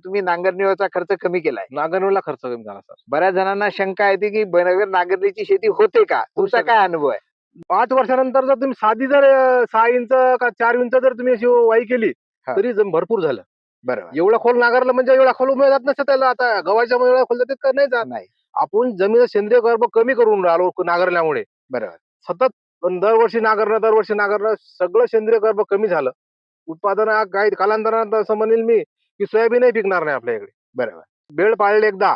तुम्ही नांगरणीवरचा खर्च कमी केलाय. नांगरणीला खर्च कमी झाला सर. बऱ्याच जणांना शंका येते की बगैर नांगरणीची शेती होते का? तुमचा शकते. काय अनुभव आहे? 5 वर्षानंतर जर तुम्ही साधी जर 6 इंच का 4 इंच जर तुम्ही अशी वाई केली हा. तरी भरपूर झालं. बरोबर. एवढं खोल नांगरलं म्हणजे एवढा खोल उमेद जात नसतं त्याला. आता गव्हाच्या मुळे एवढा खोल जाते का नाही जात. नाही. आपण जमिनीचा सेंद्रिय गर्भ कमी करून राहिलो नांगरल्यामुळे. बरोबर. सतत दरवर्षी नांगरणं सगळं सेंद्रिय गर्भ कमी झालं. उत्पादन काही कालांतरानं असं म्हणेल मी की सोयाबीनही पिकणार नाही आपल्या इकडे. बरोबर. बेड पाळले एकदा,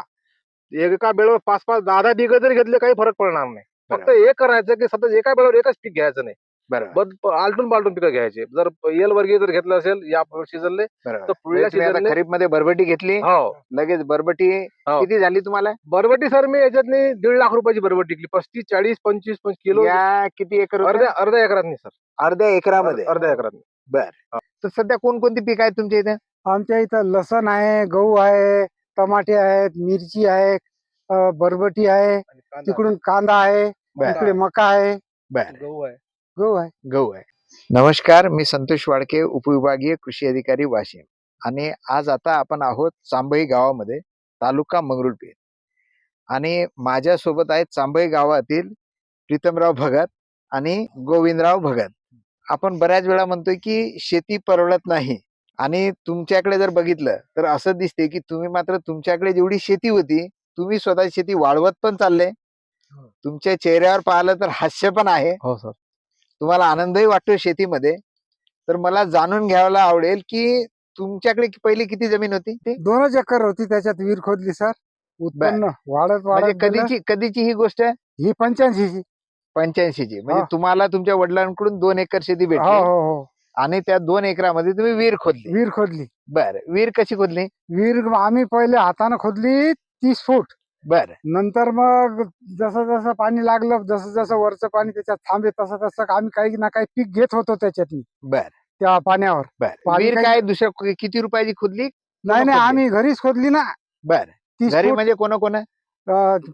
एका बेडवर 5-5, 10-10 बिघे जरी घेतले काही फरक पडणार नाही. फक्त बरोबर. हे करायचं की सतत एका बेडवर एकच पीक घ्यायचं नाही. बरोबर. आलटून पालटून पिकं घ्यायचे. जर एल वर्गीय जर घेतलं असेल या सीझनले तर बरोबर. पुढल्या तुम्ही आता सीझनले खरीप मध्ये बरबटी घेतली, हो. लगेच बरबटी हो. किती झाली तुम्हाला? बरबटी सर मी याच्यातनी 1.5 लाख रुपयाची बरबटी टिकली. 35, 40, 25 किलो या किती एकर होत्या? अर्ध्या एकरात सर. अर्ध्या एकरामध्ये. अर्ध्या एकरात. बर. तर सध्या कोणकोणती पीक आहेत तुमच्या इथे? आमच्या इथं लसण आहे, गहू आहे, टमाटे आहेत, मिरची आहे, बरबटी आहे, तिकडून कांदा आहे, बर. इकडे मका आहे, बर. गहू आहे. गहू आहे. गहू आहे. नमस्कार, मी संतोष वाडके, उपविभागीय कृषी अधिकारी वाशिम. आणि आज आता आपण आहोत चांबई गावामध्ये, तालुका मंगरुळपीर. आणि माझ्यासोबत आहेत चांबई गावातील प्रीतमराव भगत आणि गोविंदराव भगत. आपण बऱ्याच वेळा म्हणतोय की शेती परवडत नाही, आणि तुमच्याकडे जर बघितलं तर असं दिसते की तुम्ही मात्र तुमच्याकडे जेवढी शेती होती तुम्ही स्वतः शेती वाढवत पण चालले. तुमच्या चेहऱ्यावर पाहिलं तर हास्य पण आहे. हो सर. तुम्हाला आनंदही वाटतो शेतीमध्ये. तर मला जाणून घ्यायला आवडेल की तुमच्याकडे पहिली किती जमीन होती? 2 एकर होती, त्याच्यात विहीर खोदली सर. उत्पन्न वाढत म्हणजे वाढत गेलं. कधीची ही गोष्ट? ही 85ची. 85ची. म्हणजे हा. तुम्हाला तुमच्या वडिलांकडून 2 एकर शेती हो भेटली हो हो. आणि त्या 2 एकरामध्ये तुम्ही विहीर खोदली. विहीर खोदली. बर. विहीर कशी खोदली? विहीर आम्ही पहिले हाताने खोदली 30 फूट. बर. नंतर मग जसं जसं पाणी लागलं, जसं जसं वरचं पाणी त्याच्यात थांबे, तसं तसं आम्ही काही ना काही पीक घेत होतो त्याच्यातनी, बर. त्या पाण्यावर. बर. पाणी विहीर काही- काय दुसऱ्या किती रुपयाची खोदली? नाही नाही, आम्ही घरीच खोदली ना. बर. 30 घरी फूट. म्हणजे कोण?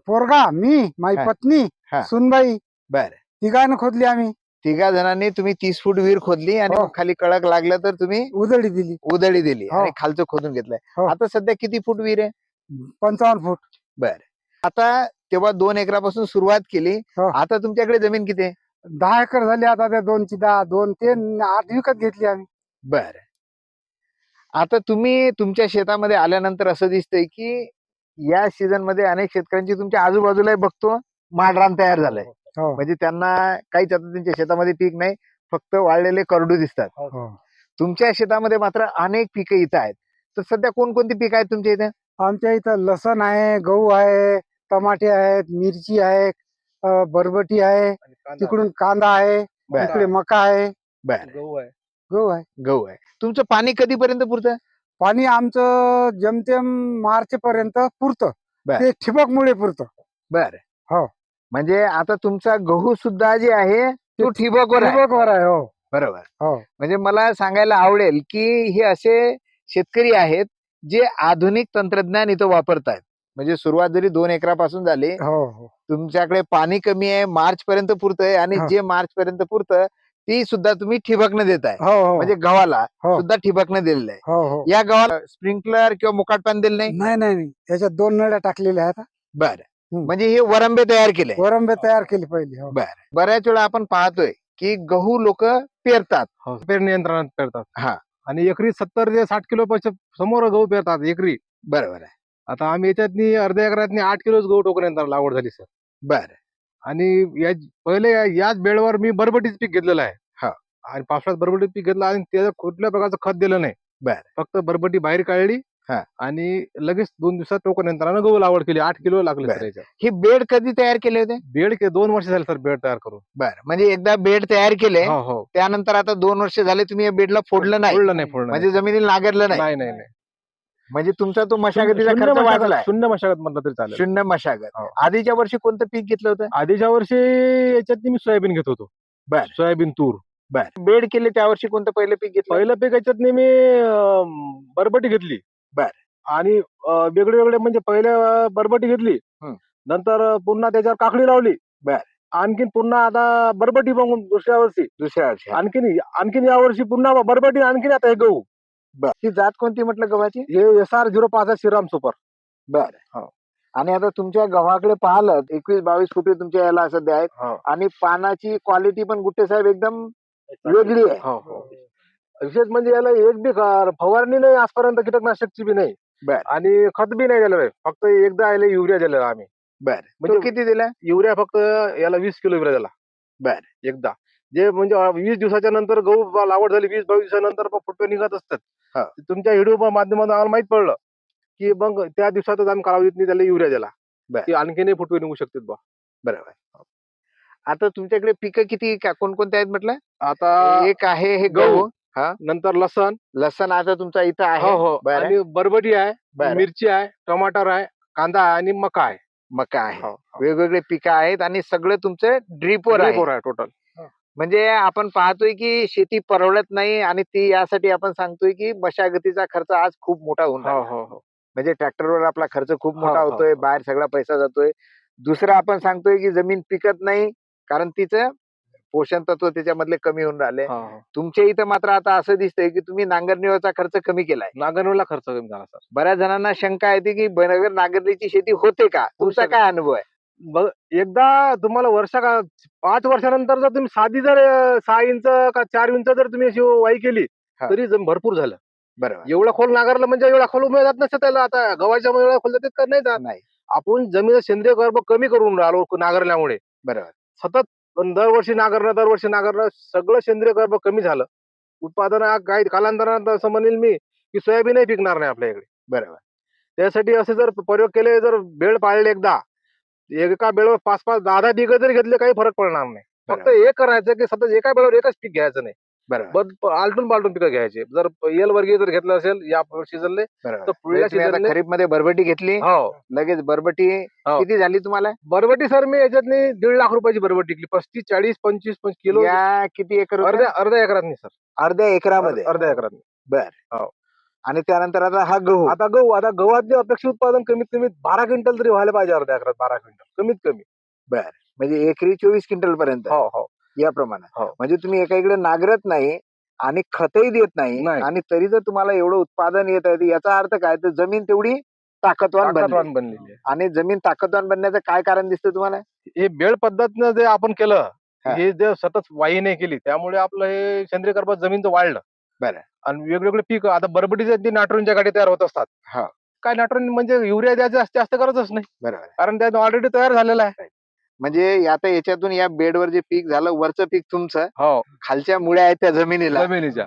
पोरगा, मी, माझी हा. पत्नी, हा. सुनबाई, बर. तिघांनी खोदली आम्ही. तिघा जणांनी तुम्ही 30 फूट विहीर खोदली आणि हो. मग खाली कळक लागलं तर तुम्ही उधळी दिली. उधळी दिली हो. आणि खालचं खोदून घेतलंय. हो. आता सध्या किती फूट विहीर आहे? 55 फूट. बर. आता तेव्हा 2 एकरापासून सुरुवात केली. हो. आता तुमच्याकडे जमीन किती आहे? 10 एकर झाली आता. त्या 2ची 10, 2 ते 8 विकत घेतली आम्ही. बर. आता तुम्ही तुमच्या शेतामध्ये आल्यानंतर असं दिसतंय की या सीझन मध्ये अनेक शेतकऱ्यांची तुमच्या आजूबाजूला बघतो माळरान तयार झालंय. हो. म्हणजे त्यांना काहीच आता त्यांच्या शेतामध्ये पीक नाही, फक्त वाळलेले करडू दिसतात. हो. तुमच्या शेतामध्ये मात्र अनेक पिकं इथं आहेत. तर सध्या कोणकोणती पिकं आहेत तुमच्या इथे? आमच्या इथं लसण आहे, गहू आहे, टमाटे आहेत, मिरची आहे, बरबटी आहे, तिकडून कांदा आहे, बर. इकडे मका आहे, बर. गहू आहे. गहू आहे. गहू आहे. तुमचं पाणी कधीपर्यंत पुरतं? पाणी आमचं जमतेम मार्च पर्यंत पुरतं. बर. ते ठिबकमुळे पुरतं. बर. हो. म्हणजे आता तुमचा गहू सुद्धा जे आहे तो ठिबकवर आहे. ठिबकवर आहे. हो बरोबर. हो. म्हणजे मला सांगायला आवडेल की हे असे शेतकरी आहेत जे आधुनिक तंत्रज्ञान इथं वापरतायत. म्हणजे सुरुवात जरी 2 एकरापासून झाली, हो हो. तुमच्याकडे पाणी कमी आहे, मार्च पर्यंत पुरतंय, आणि हा. जे मार्च पर्यंत पुरतं ती सुद्धा तुम्ही ठिबकनं देताय. हो हो. म्हणजे गव्हाला हो. सुद्धा ठिबकनं दिलेलं आहे. हो हो. या गव्हाला स्प्रिंकलर किंवा मुकाट पाणी दिलं नाही? नाही नाही नाही, त्याच्यात 2 नळ्या टाकलेल्या आहेत. बर. हम्म. म्हणजे हे वरंबे तयार केले. वरंबे तयार केली पहिले. हो. बर. बऱ्याच वेळा आपण पाहतोय की गहू लोक पेरतात. पेरणी यंत्रणात पेरतात. हा. आणि एकरी 70 ते 60 किलो समोर गहू पेरतात एकरी. बरोबर आहे. आता आम्ही याच्यातनी अर्ध्या एकरातनी 8 किलोच गहू टोकन यंत्र लागवड झाली सर. बर. आणि पहिले याच बेळवर मी बरबटीच पीक घेतलेलं आहे. हा. आणि पावसाळ्यात बरबटीच पीक घेतलं आणि त्याचं कुठल्या प्रकारचं खत दिलं नाही. बर. फक्त बरबटी बाहेर काढली हा. आणि लगेच 2 दिवसात टोकन यंत्रानं गहू लागवड केली. 8 किलो लागले बर. सर याच्यात. हे बेड कधी तयार केले होते? बेड 2 वर्ष झाले सर बेड तयार करून. बर. म्हणजे एकदा बेड तयार केले, हो हो. त्यानंतर आता 2 वर्ष झाले तुम्ही या बेडला फोडलं नाही, फोडलं नाही. म्हणजे जमिनीला नांगरलं नाही. नाही नाही नाही. म्हणजे तुमचा तो मशागतीचा शून्य खर्च मशागत- वाचलाय. शून्य मशागत म्हटलं तरी चालेल. शून्य मशागत. हो. आधीच्या वर्षी कोणतं पीक घेतलं होतं? आधीच्या वर्षी याच्यात मी सोयाबीन घेत होतो. बर. सोयाबीन, तूर. बर. बेड केले त्या वर्षी कोणतं पहिलं पीक घेतलं? पहिलं पीक याच्यात मी बरबटी घेतली. बर. आणि वेगळे वेगळे म्हणजे पहिले बरबटी घेतली. हं. नंतर पुन्हा त्याच्यावर काकडी लावली. बर. आणखीन पुन्हा आता बरबटी बघून दुसऱ्या वर्षी दुसऱ्या वर्षी. आणखीन या वर्षी पुन्हा बरबटी, आणखीन आता हे गहू. ही जात कोणती म्हटलं गव्हाची? हे SR05 आहे, श्रीराम सुपर. बर हो. आणि आता तुमच्या गव्हाकडे पाहिलं 21-22 फुटे तुमच्या याला सध्या आहेत हो. आणि पानाची क्वालिटी पण गुट्टे साहेब एकदम वेगळी आहे. हो, हो. विशेष म्हणजे याला एक बी फवारणी नाही आजपर्यंत, कीटकनाशकची बी नाही बर आणि खत बी नाही दिलेलं आहे. फक्त एकदा याला युरिया दिलेला आम्ही. बर म्हणजे तो किती दिला? युरिया फक्त याला 20 किलो युरिया दिला बर एकदा. जे म्हणजे 20 दिवसाच्या नंतर गहू लागवड झाली, 20-22 दिवसानंतर मग फुटवे निघत असतात. हा. तुमच्या व्हिडिओ माध्यमातून आम्हाला माहित पडलं की मग त्या दिवसातच आम्ही कालावधीत त्याला युरिया दिला बर. की आणखीनही फुटवे निघू शकतात बा. बरोबर. आता तुमच्याकडे पिकं किती कोणकोणते आहेत म्हटलं? आता एक आहे हे गहू, गहू, हा नंतर लसण, लसण आता तुमचा इथं आहे. हो हो, बरं. आणि बरबटी आहे, बरं. मिरची आहे, टमाटर आहे, कांदा आहे आणि मका आहे. मका आहे. हो, हो. वेगवेगळे पिकं आहेत आणि सगळं तुमचं ड्रीपवर आहे. ड्रीपवर आहे टोटल. म्हणजे आपण पाहतोय की शेती परवडत नाही आणि ती यासाठी आपण सांगतोय की मशागतीचा खर्च आज खूप मोठा होऊन हो राहिला. हो हो. म्हणजे ट्रॅक्टरवर आपला खर्च खूप मोठा हो, हो, होतोय, हो. बाहेर सगळा पैसा जातोय. दुसरं आपण सांगतोय की जमीन पिकत नाही कारण तिचं पोषण तत्व त्याच्यामधले कमी होऊन राहिले. हो, हो. तुमच्या इथं मात्र आता असं दिसतंय की तुम्ही नांगरणीवरचा खर्च कमी केलाय. नांगरणीला खर्च कमी झाला सर. बऱ्याच जणांना शंका येते की बगर नांगरणीची शेती होते का? तुमचा शकते. काय अनुभव आहे? बघ, एकदा तुम्हाला 5 वर्षानंतर जर तुम्ही साधी जर 6 इंच का 4 इंच जर तुम्ही अशी वाई केली हा. तरी भरपूर झालं. बरोबर. एवढं खोल नांगरलं म्हणजे एवढा खोल उमेद जात नसतं त्याला. आता गव्हाच्या एवढा खोल जातात का? नाही जात. नाही. आपण जमीन सेंद्रिय गर्भ कमी करून राहिलो नांगरल्यामुळे. बरोबर. सतत दरवर्षी नांगरणं सगळं सेंद्रिय गर्भ कमी झालं. उत्पादन काही कालांतरानं असं म्हणेल मी की सोयाबीनही पिकणार नाही आपल्या इकडे. बरोबर. त्यासाठी असे जर प्रयोग केले, जर बेड पाळले एकदा, एका बेळवर 5-5, 10-10 बिघं जरी घेतले काही फरक पडणार नाही. फक्त एक करायचं की सतत एका बेळवर एकच पीक घ्यायचं नाही. बरोबर. आलटून पालटून पिकं घ्यायचे. जर एल वर्गीय जर घेतलं असेल या सीझनले बरोबर. तर पुढल्या तुम्ही आता सीझनले खरीप मध्ये बरबटी घेतली, हो. लगेच बरबटी हो. किती झाली तुम्हाला? बरबटी सर मी याच्यातनी 1.5 लाख रुपयाची बरबटी विकली. 35, 40, 25 किलो. या किती एकर होत्या? अर्ध्या एकरात नाही सर. अर्ध्या एकरामध्ये. अर्ध्या एकरात. बर. हो. आणि त्यानंतर आता हा गहू. आता गव्हातले अपेक्षित उत्पादन कमीत कमी 12 क्विंटल तरी व्हायला पाहिजे अर्ध्या एकरात. 12 क्विंटल कमीत कमी. बर. म्हणजे एकरी 24 क्विंटल पर्यंत हो हो या प्रमाणात. हो. म्हणजे तुम्ही एका इकडे नांगरत नाही आणि खतही देत नाही नाही. आणि तरी जर तुम्हाला एवढं उत्पादन येत आहे, तर याचा अर्थ काय? तर जमीन तेवढी ताकदवान बनली. बनलेली आहे. आणि जमीन ताकदवान बनण्याचं काय कारण दिसतं तुम्हाला? हे बेड पद्धतीनं जे आपण केलं, हा. हे जे सतत वाही नाही केली त्यामुळे आपलं हे सेंद्रिय कर्ब जमीनचं वाढलं. बरं. आणि वेगवेगळे पीक आता बरबटीचे नायट्रोजनच्या गाडी तयार होत असतात. हा. काय नायट्रोजन म्हणजे युरिया द्यायचं जास्त गरजच नाही, बरोबर. कारण त्यात ऑलरेडी तयार झालेला आहे. म्हणजे आता याच्यातून या बेडवर जे पीक झालं, वरचं पीक तुमचं, हो, खालच्या मुळ्या आहेत त्या जमिनीला जमिनीच्या.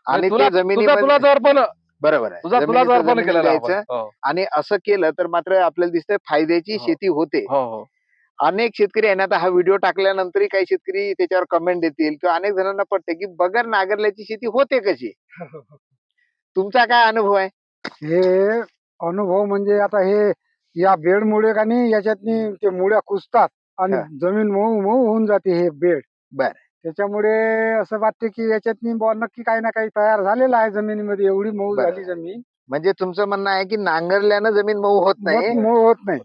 आणि तुला त्या जमिनीमध्ये तुला अर्पण, बरोबर आहे. तुला जमिनीचं अर्पण जमिनीला केलेलं द्यायचं आपण. हो, आणि असं केलं तर मात्र आपल्याला दिसतंय फायद्याची हो. शेती होते. हो, हो. अनेक शेतकरी आहे ना, आता हा व्हिडिओ टाकल्यानंतरही काही शेतकरी त्याच्यावर कमेंट देतील किंवा अनेक जणांना पडते की बगर नांगरल्याची शेती होते कशी? तुमचा काय अनुभव आहे? हे अनुभव म्हणजे आता हे या बेडमुळे का नाही याच्यातनी ते मुळ्या कुसतात आणि हा. जमीन मऊ मऊ होऊन जाते हे बेड. बर. त्याच्यामुळे असं वाटते की याच्यातनी बुवा नक्की काही ना काही तयार झालेलं आहे जमिनीमध्ये. एवढी मऊ बरं. झाली जमीन, म्हणजे तुमचं म्हणणं आहे की नांगरल्यानं जमीन मऊ होत नाही, मऊ होत नाही.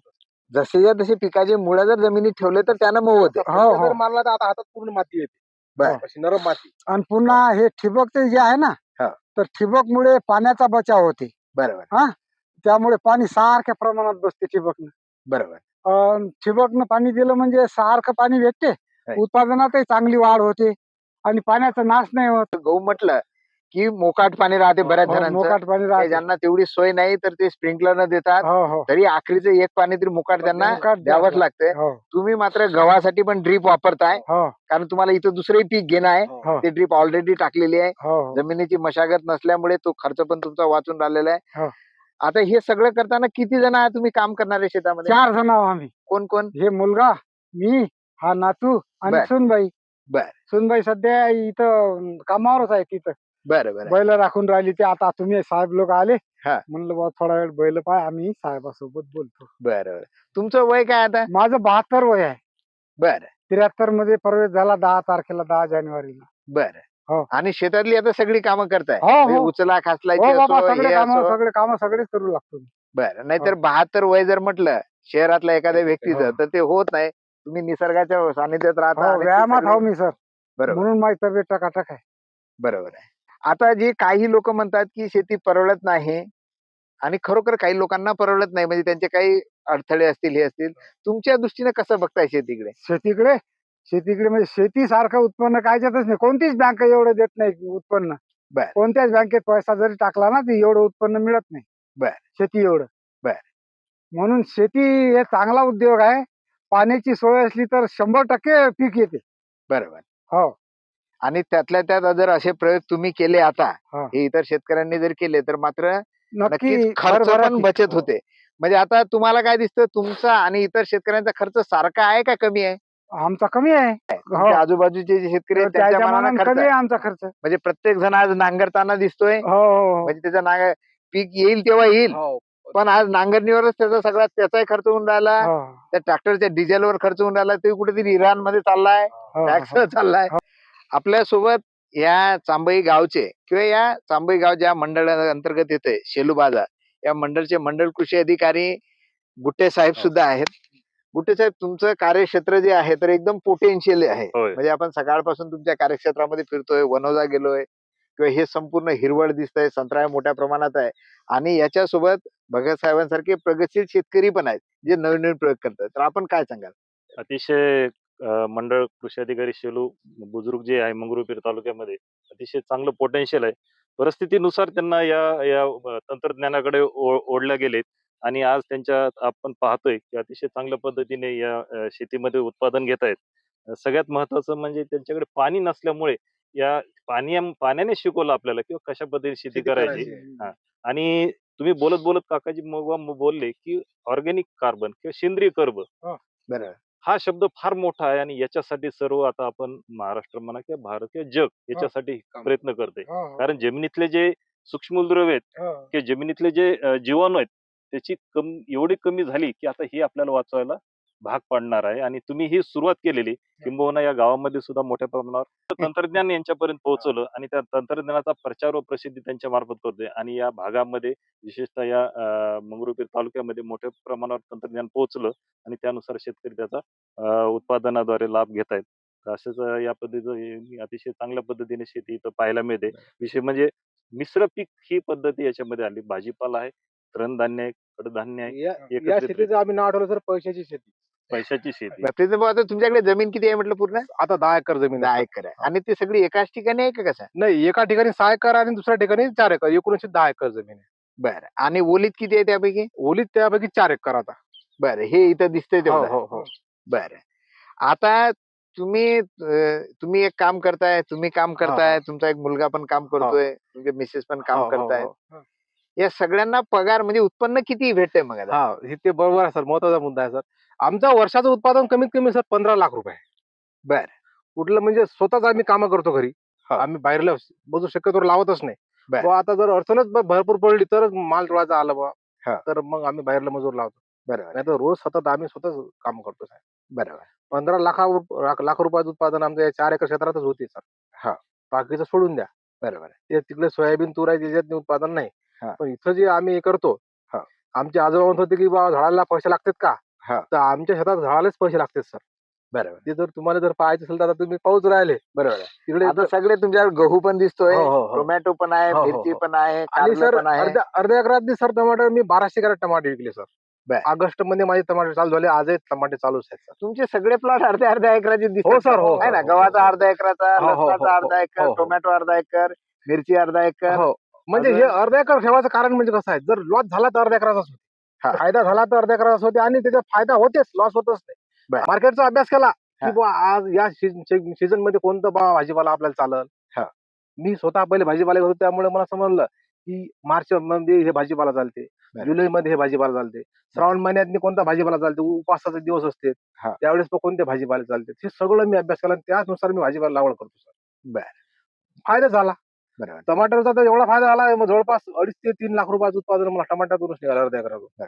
जसे तसे पिकाचे मुळं जर जमिनीत ठेवले तर त्यानं मऊ होते. हो, हो. जर मारला तर आता हातात पूर्ण माती येते. बर. अशी नरम माती. आणि पुन्हा हे ठिबकचे जे आहे ना, हा. तर ठिबकमुळे पाण्याचा बचाव होते. बरोबर. त्यामुळे पाणी सारख्या प्रमाणात बसते ठिबकनं. बरोबर. ठिबकनं पाणी दिलं म्हणजे सारखं पाणी भेटते, उत्पादनातही चांगली वाढ होते आणि पाण्याचा नाश नाही होत. गहू म्हटलं की मोकाट पाणी राहते बऱ्याच हो, जणांचं. मोकाट पाणी ते राहते. ज्यांना तेवढी सोय नाही तर ते स्प्रिंकलर न देतात, हो हो तरी आखरीचं एक पाणी तरी मुकाट त्यांना मोकाट द्यावंच द्यावं लागतंय. हो तुम्ही मात्र गव्हासाठी पण ड्रीप वापरताय, हो कारण तुम्हाला इथं दुसरंही पीक घेणं आहे. हो ते ड्रीप ऑलरेडी टाकलेली आहे. हो जमिनीची मशागत नसल्यामुळे तो खर्च पण तुमचा वाचून राहिलेला आहे. हो. आता हे सगळं करताना किती जण आहे तुम्ही काम करणारे शेतामध्ये? 4 जण आहो आम्ही. कोण कोण? हे मुलगा, मी, हा नातू आणि बर. सुनबाई. बर. सुनबाई सध्या इथं कामावरच आहे तिथं. बरं बरं. बैल राखून राहिली. ते आता तुम्ही साहेब लोक आले, हा. म्हणलं बा थोडा वेळ बैल पाय, आम्ही साहेबासोबत बोलतो. बरं बरं. तुमचं वय काय आता? माझं 72 वय आहे. बरं 73 मध्ये प्रवेश झाला 10 तारखेला, 10 जानेवारीला. बरं. हो. आणि शेतातली आता सगळी कामं करताय? हो, हो. म्हणजे उचला खासलायची हो बाबा, असो, सगळे हे काम असो. सगळेच करू लागतो मी. बरं. नाहीतर 72 वय जर म्हटलं शहरातल्या एखाद्या व्यक्तीचं, हो. तर ते होत नाही. तुम्ही निसर्गाच्या सानिध्यात राहता हो, आणि ते व्यायामात सगळं- आहो मी सर, बरोबर म्हणून माझी तब्येत टकाटक आहे. बरोबर आहे. आता जे काही लोक म्हणतात की शेती परवडत नाही आणि खरोखर काही लोकांना परवडत नाही, म्हणजे त्यांचे काही अडथळे असतील, हे असतील. तुमच्या दृष्टीने कसं बघताय शेतीकडे? शेतीकडे म्हणजे शेतीसारखं उत्पन्न कायच्यातच नाही. कोणतीच बँक एवढं देत नाही उत्पन्न. बर. कोणत्याच बँकेत पैसा जरी टाकला ना तर एवढं उत्पन्न मिळत नाही. बर. शेती एवढं. बर. म्हणून शेती हे चांगला उद्योग आहे. पाण्याची सोय असली तर 100% पीक येते. बरोबर. हो. आणि त्यातल्या त्यात जर असे प्रयोग तुम्ही केले आता, हा. हे इतर शेतकऱ्यांनी जर केले तर मात्र नक्की नक्कीच खर्च पण भरभराटी. बचत होते. म्हणजे आता तुम्हाला काय दिसतं, तुमचा आणि इतर शेतकऱ्यांचा खर्च सारखा आहे का कमी आहे? आमचा कमी आहे. तुमच्या आजूबाजूचे जे शेतकरी आहेत त्यांच्या त्याच्या मानाने मानाने खर्च कमी आहे. आहे आमचा खर्च. म्हणजे प्रत्येक जण आज नांगरताना दिसतोय, हो हो म्हणजे त्याचा पीक येईल तेव्हा येईल, पण आज नांगरणीवरच त्याचाही खर्च होऊन राहिला, हो. त्या ट्रॅक्टरच्या डिझेलवर खर्च होऊन राहिला, ते कुठेतरी इराणमध्ये चाललाय, हो, टॅक्स हो. चाललाय. आपल्यासोबत या चांबई गावचे किंवा या चांबई गाव ज्या मंडळ अंतर्गत येते शेलू बाजार, या मंडळचे मंडळ कृषी अधिकारी गुट्टे साहेब सुद्धा आहेत. गुट्टे साहेब, तुमचं कार्यक्षेत्र जे आहे तर एकदम पोटेन्शियल आहे. होय. म्हणजे आपण सकाळपासून तुमच्या कार्यक्षेत्रामध्ये फिरतोय, वनोजा गेलोय, किंवा हे संपूर्ण हिरवळ दिसतंय, संत्रा मोठ्या प्रमाणात आहे, आणि याच्यासोबत भगत साहेबांसारखे प्रगतशील शेतकरी पण आहेत जे नवीन नवीन प्रयोग करतात. तर आपण काय सांगाल? अतिशय मंडळ कृषी अधिकारी शेलू बुजुर्ग जे आहे मंगरुळपीर तालुक्यामध्ये अतिशय चांगलं पोटेन्शियल आहे. परिस्थितीनुसार त्यांना या या तंत्रज्ञानाकडे ओढल्या गेलेत आणि आज त्यांच्या आपण पाहतोय की अतिशय चांगल्या पद्धतीने या शेतीमध्ये उत्पादन घेत आहेत. सगळ्यात महत्वाचं म्हणजे त्यांच्याकडे पाणी नसल्यामुळे या पाण्याने शिकवलं आपल्याला किंवा कशा पद्धतीने शेती करायची. हा. आणि तुम्ही बोलत बोलत काकाजी मग बोलले की ऑर्गॅनिक कार्बन किंवा सेंद्रिय कर्ब बरोबर. हा शब्द फार मोठा आहे आणि याच्यासाठी सर्व आता आपण महाराष्ट्र म्हणा किंवा भारत किंवा जग याच्यासाठी प्रयत्न करते. कारण जमिनीतले जे सूक्ष्मद्रव्य आहेत किंवा जमिनीतले जे जीवाणू आहेत त्याची एवढी कमी झाली की आता ही आपल्याला वाचवायला भाग पडणार आहे. आणि तुम्ही ही सुरुवात केलेली किंबहुना या गावामध्ये सुद्धा मोठ्या प्रमाणावर तंत्रज्ञान यांच्यापर्यंत पोहोचवलं आणि त्या तंत्रज्ञानाचा प्रचार व प्रसिद्धी त्यांच्या मार्फत करतोय आणि या भागामध्ये विशेषतः या मंगरुळपीर तालुक्यामध्ये मोठ्या प्रमाणावर तंत्रज्ञान पोहोचलं आणि त्यानुसार शेतकरी त्याचा उत्पादनाद्वारे लाभ घेत आहेत. असंच या पद्धतीचं अतिशय चांगल्या पद्धतीने शेती इथं पाहायला मिळते. विषय म्हणजे मिश्र पीक ही पद्धती याच्यामध्ये आली. भाजीपाला आहे, तृणधान्य आहे, कडधान्य आहे, या एकत्रित शेतीचं आम्ही नाव ठेवलं सर पैशाची शेती. पैशाची शेती. बापरे, तर आता तुमच्याकडे जमीन किती आहे म्हटलं? पूर्ण आता 10 एकर जमीन 10 आहे. एकर आहे. आणि ती सगळी एकाच ठिकाणी आहे का कसं? नाही, एका ठिकाणी 6 एकर आणि दुसऱ्या ठिकाणी 4 एकर, एकूण 10 एकर जमीन आहे. बरं. आणि ओलीत किती आहे त्यापैकी? ओलीत त्यापैकी 4 एकर आता. बरं, हे इथं दिसतंय हो तेवढं. हो हो. बरं. आता तुम्ही एक काम करताय, तुमचा एक मुलगा पण काम करतोय, तुमचे मिसेस पण काम हो, हो, करतायत. हो. या सगळ्यांना पगार म्हणजे उत्पन्न किती भेटतंय मग आता? हा, हे ते बरोबर आहे सर, महत्वाचा मुद्दा आहे सर. आमचा वर्षाचं उत्पादन कमीत कमी सर 15 लाख रुपये आहे. बरं. कुठलं म्हणजे स्वतःच आम्ही कामं करतो घरी. हो. आम्ही बाहेरला बघू शक्यतो लावतच नाही. बरं. बुवा आता जर अडचणच भरपूर पडली तरच माल तोडायचा आला बुवा, हा. तर मग आम्ही बाहेरला मजूर लावतो. बरोबर. नाही तर रोज सतत आम्ही स्वतःच काम करतो साहेब. बरोबर. 15 लाख रुपयाचं उत्पादन आमच्या या 4 एकर क्षेत्रातच होते सर. हा. बाकीचं सोडून द्या. बरोबर. ते तिकडे सोयाबीन तूर आहे त्याच्यात उत्पादन नाही. हा. पण इथं जे आम्ही हे करतो, हा. आमचे आजोबा म्हणत होते की बाबा झाडाला पैसे लागतात का? हा. तर आमच्या शेतात झाडालाच पैसे लागतात सर. बरोबर. ते जर तुम्हाला जर पाहायचं असेल तर आता तुम्ही पाऊच राहिले बरोबर आहे. तिकडे. आता सगळे तुमच्याकडे गहू पण दिसतोय, हो, हो, हो. टोमॅटो पण आहे, हो, हो, मिरची हो. पण आहे, आणि कारलं सर पण आहे. अर्ध्या एकरात सर टमाटर मी 1200 कॅरेट टमाटे विकले सर. बर. ऑगस्ट मध्ये माझे टमाटे चालू झाले, आजही टमाटे चालूच आहेत सर. तुमचे सगळे प्लॉट अर्ध्या एकराचे दिसतात. हो सर, हो, आहे ना? हो, हो, गव्हाचा हो. अर्धा एकराचा, हो, हो, हो, लसणाचा हो, अर्धा हो, एकर, हो. टोमॅटो अर्धा एकर, मिरची अर्धा एकर. हो, म्हणजे हे अर्धा एकर ठेवायचं कारण म्हणजे कसं आहे, जर लॉस झाला तर अर्ध्या एकराचाच हा. होते, फायदा झाला तर अर्ध्या एकराचाच होते आणि त्याचा फायदा होतेच, लॉस होतच बर. नाही. मार्केटचा अभ्यास केला हा. की बुवा आज या सीझन मध्ये कोणतं भाजीपाला आपल्याला चालेल. हा. मी स्वतः पहिले भाजीपाला होतो त्यामुळे मला समजलं की मार्च मध्ये हे भाजीपाला चालते, बर. जुलै मध्ये हे भाजीपाला चालते, श्रावण महिन्यात कोणता भाजीपाला चालते, उपासाचे दिवस असते हा. त्यावेळेस कोणते भाजीपाला चालते, हे सगळं मी अभ्यास केला आणि त्यानुसार मी भाजीपाला लागवड करतो सर. बर. फायदा झाला. बरोबर. टमाटरचा तर एवढा फायदा झाला, मग जवळपास 2.5 ते 3 लाख रुपयाचं उत्पादन मला टमाट्यातूनच निघालं अर्ध्या एकरातून.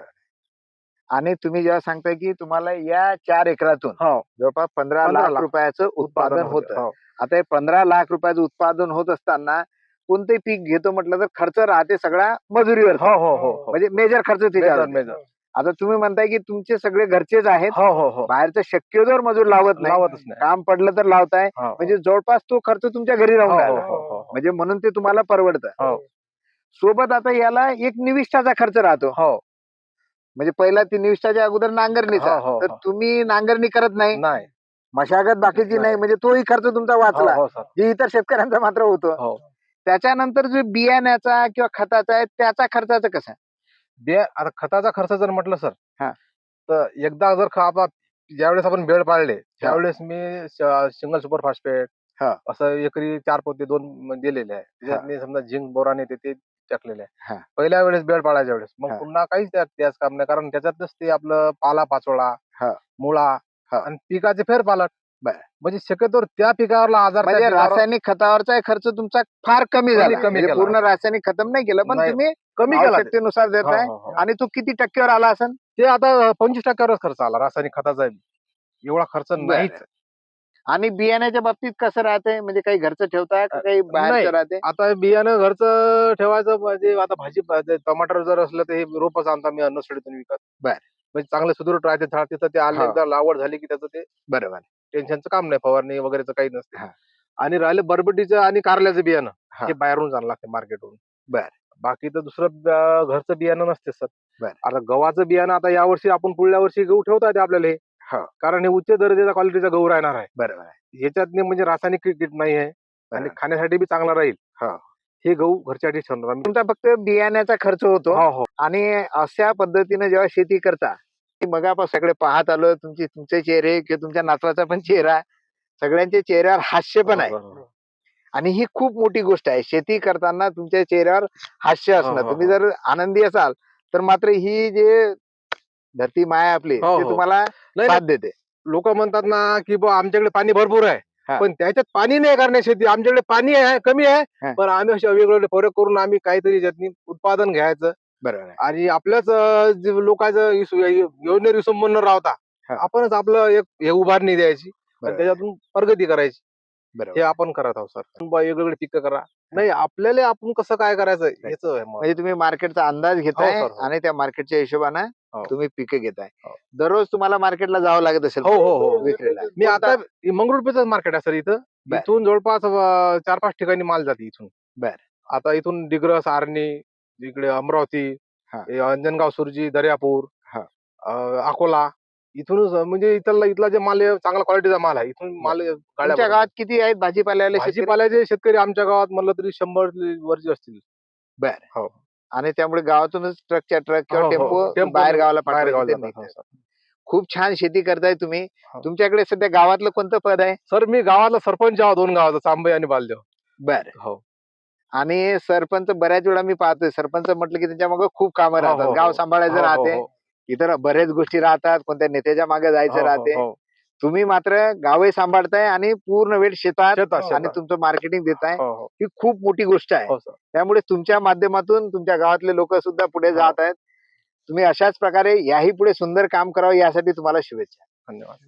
आणि तुम्ही जेव्हा सांगताय की तुम्हाला या 4 एकरातून हो, जवळपास 15 15 लाख लाख रुपयाचं उत्पादन होते. होतं. हो. आता हे 15 लाख रुपयाचं उत्पादन होत असताना कोणते पीक घेतो म्हटलं तर खर्च राहते सगळा मजुरीवर. हो हो हो. म्हणजे मेजर खर्च त्याच्यावर होते. मेजर. आता तुम्ही म्हणताय की तुमचे सगळे घरचेच आहेत, हो हो हो. बाहेरचं शक्यतोवर मजूर लावत नाही, लावतच नाही. काम पडलं तर लावताय, हो, हो. म्हणजे जवळपास तो खर्च तुमच्या घरी हो, राहून हो, राहिला. हो, हो, हो. म्हणजे म्हणून ते तुम्हाला परवडतं. हो. सोबत आता याला एक निविष्ठाचा खर्च राहतो. हो म्हणजे पहिला ती निविष्ठाच्या अगोदर नांगरणीचा. हो, हो, तर हो. तुम्ही नांगरणी करत नाही, नाही. मशागत बाकीची नाही, नाही. म्हणजे तोही खर्च तुमचा हो वाचला, हो सर. जे इतर शेतकऱ्यांचा मात्र होतो. हो. त्याच्यानंतर जो बियाण्याचा किंवा खताचा आहे त्याचा खर्चाचं कसं? आता खताचा खर्च जर म्हटलं सर, हा. तर एकदा जर आता ज्यावेळेस आपण बेड पाळले त्यावेळेस मी सिंगल सुपर फॉस्फेट हा. असं एकरी 4 पोते 2 दिलेले आहे. त्याच्यात मी समजा झिंक बोरान येते ते टाकलेले हा. आहे. पहिल्या वेळेस बेड पाळायच्या वेळेस मग हा. पुन्हा काहीच त्याच काम नाही, कारण त्याच्यातच ते आपलं पाला पाचोळा, हा. मुळा हा. आणि पिकाचे फेरपालट. बरं. म्हणजे शक्यतो त्या पिकावरला आजार त्या म्हणजे पिकावर रासायनिक खतावरचा खर्च तुमचा फार कमी झाला. कमी म्हणजे केला. पूर्ण रासायनिक खतम नाही केलं, पण नाही, तुम्ही कमी केला ते. आवश्यकतेनुसार देताय. हो, हो, हो. आणि तो किती टक्क्यावर आला असेल? ते आता 25% खर्च आला रासायनिक खताचा. एवढा खर्च नाहीच. बरं. आणि बियाण्याच्या बाबतीत कसं राहतंय? म्हणजे काही घरचं ठेवताय का काही बाहेरचं नाही. राहते? आता बियाणं घरचं ठेवायचं म्हणजे आता भाजी टमाटर जर असलं तर हे रोपच आणतो मी नर्सरीतून विकत. बरं. म्हणजे चांगले सुदृढ राहते झाड, तिथं ते आले हा. एकदा लागवड झाली की त्याचं ते बरोबर. टेन्शनचं काम नाही, फवारणी वगैरेचं काही नसते. हा. आणि राहिलं बरबटीचं आणि कारल्याचं बियाणं, हा. ते बाहेरून आणावं लागते मार्केटवरून. बरं. बाकी तर दुसरं घरचं बियाणं नसते सर. बरं. आता गव्हाचं बियाणं आता यावर्षी आपण पुढल्या वर्षी गहू ठेवता येते आपल्याला हे, हो. कारण हे उच्च दर्जाचा क्वालिटीचा गहू राहणार आहे. बरोबर आहे. ह्याच्यात म्हणजे रासायनिक कीट नाही आहे आणि बरोबर. खाण्यासाठी बी चांगला राहील. हो. हे गहू घरच्यासाठी ठेवणार आम्ही. तुमचा फक्त बियाण्याचा खर्च होतो. हो हो आणि अशा पद्धतीने जेव्हा शेती करता, मगापासून सगळे पाहत आलो, तुमचे चेहरे किंवा तुमच्या नातवाचा पण चेहरा, सगळ्यांच्या चेहऱ्यावर हास्य पण आहे. बरोबर. आणि ही खूप मोठी गोष्ट आहे. शेती करताना तुमच्या चेहऱ्यावर हास्य हो, असणं. हो, तुम्ही हो. जर आनंदी असाल तर मात्र ही जे धरती माया आपली हो, ती हो. तुम्हाला नाही, साथ देते. लोक म्हणतात ना की बुवा आमच्याकडे पाणी भरपूर आहे, हा. पण त्याच्यात पाणी नाही करण्या शेती. आमच्याकडे पाणी आहे, कमी हा. आहे, पण आम्ही असे वेगवेगळे फरक करून आम्ही काहीतरी त्यातनी उत्पादन घ्यायचं बरोबर आहे. आणि आपल्याच लोकांचं योजनेवर विसंबून राहता हा. आपणच आपलं एक हे उभारणी द्यायची आणि बरोबर. त्याच्यातून प्रगती करायची. बरोबर. हे आपण करत आहोत सर. वेगवेगळे पिकं करा, नाही आपल्याला आपण कसं काय करायचं याच आहे महत्व. म्हणजे तुम्ही मार्केटचा अंदाज घेताय हो, सर, हो. आणि त्या मार्केटच्या हिशोबानं हो. तुम्ही पिकं घेताय. हो. दररोज तुम्हाला मार्केटला जावं लागत असेल. हो, हो, हो. विक्रीला. मी आता मंगरुळपीरच मार्केट आहे सर इथं. बर. इथून जवळपास 4-5 ठिकाणी माल जाते इथून. बर. आता इथून डिग्रस, आर्णी, इकडे अमरावती, हा. हे अंजनगाव, सुरजी, दर्यापूर, हा. अकोला, इथूनच म्हणजे इथला जे माल आहे, चांगला क्वालिटीचा माल आहे. इथून माल तुमच्या गावात किती आहेत भाजीपाल्याला शेतकरी? भाजीपाल्याचे शेतकरी आमच्या गावात म्हणलं तरी 100 वरचे असतील. बर. हो. आणि त्यामुळे गावातूनच ट्रकच्या ट्रक किंवा हो, हो. टेम्पो टेम्पो बाहेर गावाला बाहेर गावाला पाठवायचे जातात. हो, नाही. सर. खूप छान शेती करताय तुम्ही. हो. तुमच्याकडे सध्या गावातलं कोणतं पद आहे? सर मी गावातला सरपंच आहे 2 गावाचा, चांबई आणि बालदेव. बर. हो. आणि सरपंच बऱ्याच वेळा मी पाहतोय, सरपंच म्हटलं की त्यांच्या मागे खूप कामं हो, राहतात. हो, गाव हो. सांभाळायचं हो, हो, राहते, हो. इतर बरेच गोष्टी राहतात, कोणत्या नेत्याच्या मागे हो, जायचं हो, राहते. हो. तुम्ही मात्र गावही सांभाळताय आणि पूर्ण वेळ शेतात शेतात, आणि शेतात. तुमचं मार्केटिंग देताय. हो, हो. ही खूप मोठी गोष्ट आहे. हो, सर. त्यामुळे तुमच्या माध्यमातून तुमच्या गावातले लोक सुद्धा पुढे हो. जात आहेत. तुम्ही अशाच प्रकारे याही पुढे सुंदर काम करावं यासाठी तुम्हाला शुभेच्छा. धन्यवाद.